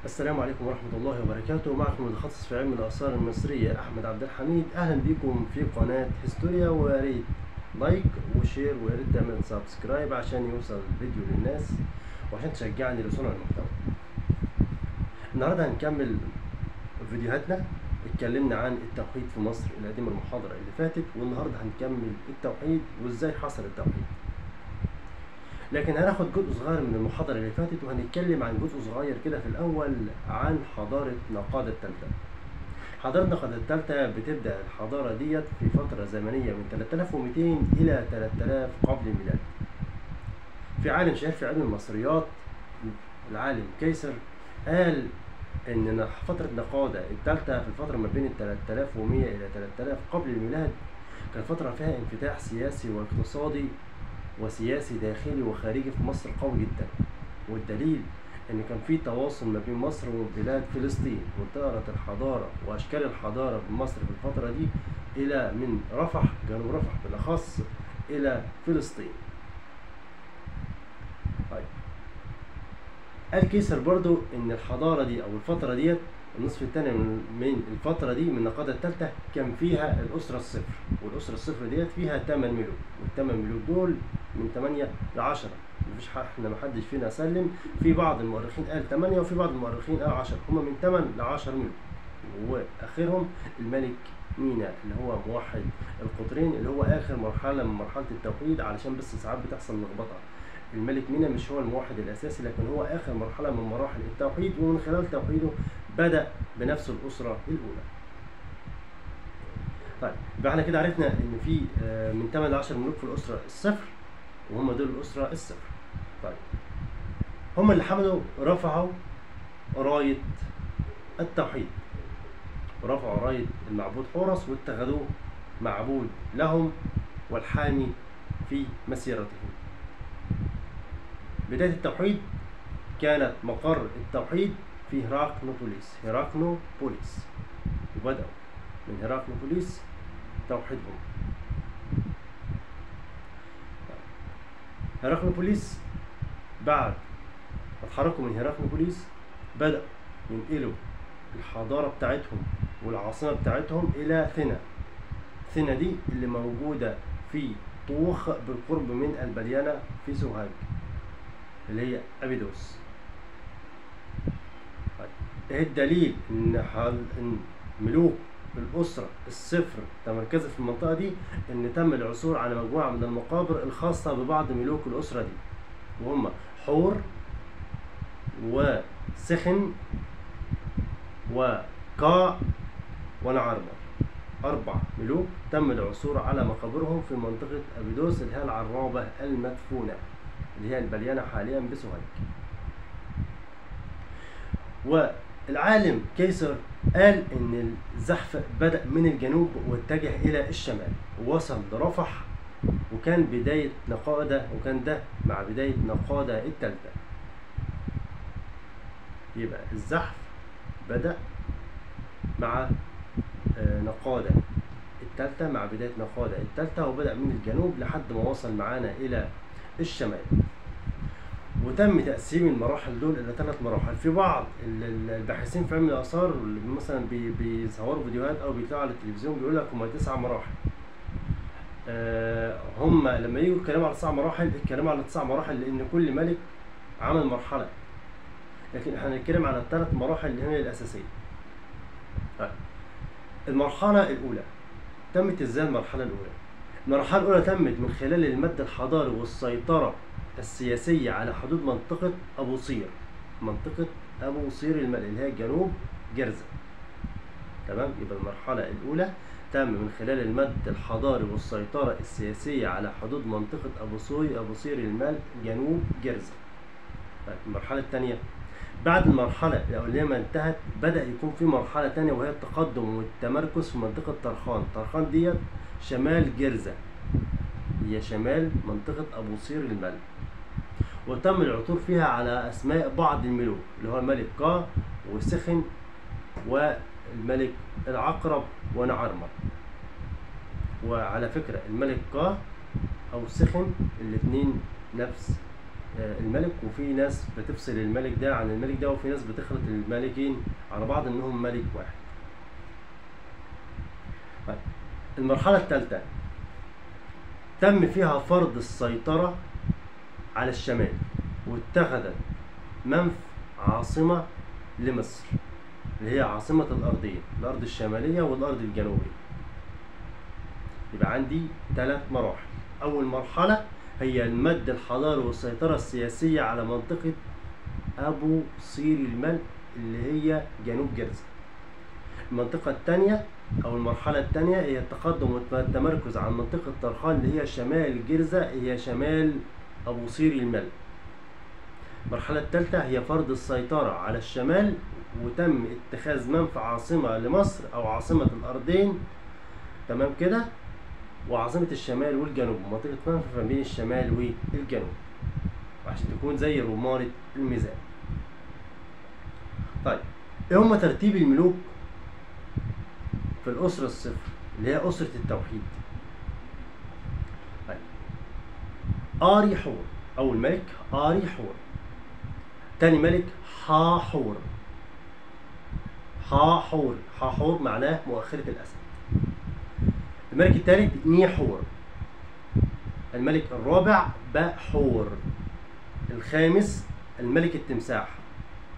السلام عليكم ورحمة الله وبركاته. معكم متخصص في علم الآثار المصرية أحمد عبد الحميد. أهلا بكم في قناة هيستوريا، ويا ريت لايك وشير، ويا ريت تعمل سبسكرايب عشان يوصل الفيديو للناس وعشان تشجعني لصنع المحتوى. النهارده هنكمل فيديوهاتنا. اتكلمنا عن التوحيد في مصر القديمة المحاضرة اللي فاتت، والنهارده هنكمل التوحيد وازاي حصل التوحيد. لكن هناخد جزء صغير من المحاضرة اللي فاتت، وهنتكلم عن جزء صغير كده في الأول عن حضارة نقادة التالتة. حضارة نقادة التالتة بتبدأ الحضارة ديت في فترة زمنية من 3200 إلى 3000 قبل الميلاد. في عالم شهير في علم المصريات، العالم كيسر، قال إن فترة نقادة التالتة في الفترة ما بين 3100 إلى 3000 قبل الميلاد كانت فترة فيها انفتاح سياسي واقتصادي وسياسي داخلي وخارجي في مصر قوي جدا. والدليل ان كان في تواصل ما بين مصر وبلاد فلسطين، وطارت الحضاره واشكال الحضاره في مصر في الفتره دي الى من رفح، جنوب رفح بالاخص، الى فلسطين. طيب، قال كيسر برضو ان الحضاره دي او الفتره ديت النصف الثاني من الفتره دي من النقاده الثالثه كان فيها الاسره الصفر، والاسره الصفر ديت فيها 8 ملوك، وال8 ملوك دول من 8 ل 10. مفيش احنا محدش فينا سلم، في بعض المؤرخين قال 8 وفي بعض المؤرخين قال 10، هم من 8 ل 10 ملوك. واخرهم الملك مينا اللي هو موحد القطرين، اللي هو اخر مرحله من مرحله التوحيد، علشان بس ساعات بتحصل لخبطه. الملك مينا مش هو الموحد الاساسي، لكن هو اخر مرحله من مراحل التوحيد، ومن خلال توحيده بدا بنفس الاسره الاولى. طيب، يبقى احنا كده عرفنا ان في من 8 ل 10 ملوك في الاسره الصفر، وهم دول الاسره الصفر. طيب، هم اللي رفعوا رايه التوحيد، ورفعوا رايه المعبود حورس، واتخذوه معبود لهم والحامي في مسيرتهم. بداية التوحيد كانت مقر التوحيد في هراقنوبوليس، وبدأوا من هراقنوبوليس توحيدهم. هراقنوبوليس بعد ما اتحركوا من هراقنوبوليس بدأوا ينقلوا الحضارة بتاعتهم والعاصمة بتاعتهم إلى ثنا. ثنا دي اللي موجودة في طوخ بالقرب من البليانة في سوهاج، اللي هي أبيدوس. ايه الدليل ان ملوك الاسره الصفر تمركزت في المنطقه دي؟ ان تم العثور على مجموعه من المقابر الخاصه ببعض ملوك الاسره دي، وهم حور وسخن وقاع ونعرمر. 4 ملوك تم العثور على مقابرهم في منطقه ابيدوس، اللي هي العرابه المدفونه، اللي هي البليانه حاليا بسوهاج. والعالم كيسر قال ان الزحف بدأ من الجنوب واتجه الى الشمال، ووصل لرفح، وكان بداية نقادة، وكان ده مع بداية نقادة التالتة. يبقى الزحف بدأ مع نقادة التالتة، مع بداية نقادة التالتة، وبدأ من الجنوب لحد ما وصل معانا الى الشمال. وتم تقسيم المراحل دول الى 3 مراحل. في بعض الباحثين في علم الاثار اللي مثلا بيصوروا فيديوهات او بيطلعوا على التلفزيون بيقول لك هم 9 مراحل. هم لما يجوا يتكلموا على 9 مراحل يتكلموا على 9 مراحل لان كل ملك عمل مرحله، لكن احنا هنتكلم على ال3 مراحل اللي هي الاساسيه. المرحله الاولى تمت ازاي؟ المرحله الاولى تمت من خلال المد الحضاري والسيطره السياسية على حدود منطقة أبو صير، منطقة أبو صير الملك اللي هي جنوب جرزة. تمام؟ يبقى المرحلة الأولى تم من خلال المد الحضاري والسيطرة السياسية على حدود منطقة أبو صير الملك جنوب جرزة. طيب، المرحلة الثانية بعد المرحلة الأولية ما انتهت بدأ يكون في مرحلة ثانية، وهي التقدم والتمركز في منطقة طرخان. طرخان ديت شمال جرزة، هي شمال منطقة أبو صير الملك، وتم العثور فيها على أسماء بعض الملوك، اللي هو الملك قا وسخن والملك العقرب ونعرمر. وعلى فكرة الملك قا أو سخن الاثنين نفس الملك، وفي ناس بتفصل الملك ده عن الملك ده، وفي ناس بتخلط الملكين على بعض انهم ملك واحد. طيب المرحلة الثالثة تم فيها فرض السيطرة على الشمال، واتخذت منف عاصمة لمصر اللي هي عاصمة الأرضين، الأرض الشمالية والأرض الجنوبية. يبقى عندي 3 مراحل. أول مرحلة هي المد الحضاري والسيطرة السياسية على منطقة أبو صير الملء اللي هي جنوب جرزة. المنطقة الثانية أو المرحلة الثانية هي التقدم والتمركز على منطقة طرخان اللي هي شمال جرزة، هي شمال أبو صير الملء. المرحلة الثالثة هي فرض السيطرة على الشمال، وتم اتخاذ منف عاصمة لمصر أو عاصمة الأرضين، تمام كده، وعاصمة الشمال والجنوب، منطقة منف ما بين الشمال والجنوب عشان تكون زي رمانة الميزان. طيب ايه هما ترتيب الملوك في الأسرة الصفر اللي هي أسرة التوحيد؟ طيب آري حور، أول ملك آري حور، تاني ملك حاحور. حاحور، حاحور معناه مؤخرة الأسد. الملك الثالث نيحور. الملك الرابع بحور. الخامس الملك التمساح.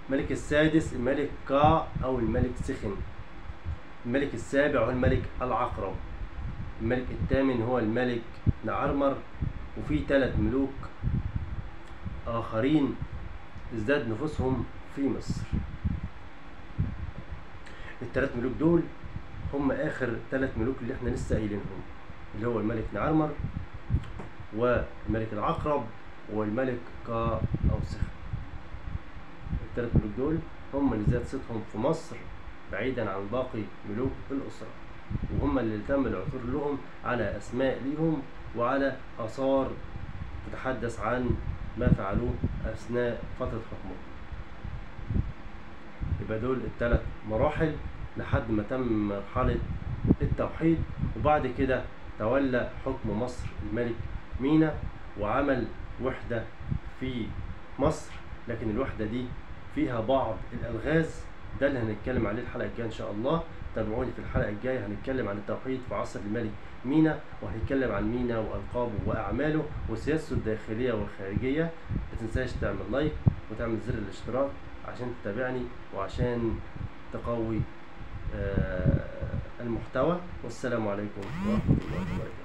الملك السادس الملك كا أو الملك سخن. الملك السابع هو الملك العقرب. الملك الثامن هو الملك نعرمر. وفي 3 ملوك آخرين ازداد نفوسهم في مصر. ال3 ملوك دول هم آخر 3 ملوك اللي احنا لسه قايلينهم، اللي هو الملك نعرمر والملك العقرب والملك كا أو سخن. ال3 ملوك دول هم اللي زاد صيتهم في مصر بعيدا عن باقي ملوك الأسرة، وهم اللي تم العثور لهم على أسماء ليهم وعلى آثار تتحدث عن ما فعلوه أثناء فترة حكمهم. يبقى دول ال3 مراحل لحد ما تم مرحلة التوحيد، وبعد كده تولى حكم مصر الملك مينا وعمل وحدة في مصر، لكن الوحدة دي فيها بعض الألغاز، ده اللي هنتكلم عليه الحلقة الجاية إن شاء الله. تابعوني في الحلقة الجاية، هنتكلم عن التوحيد في عصر الملك مينا، وهنتكلم عن مينا وألقابه وأعماله وسياسته الداخلية والخارجية. ما تنساش تعمل لايك وتعمل زر الاشتراك عشان تتابعني وعشان تقوي المحتوى. والسلام عليكم ورحمة الله وبركاته.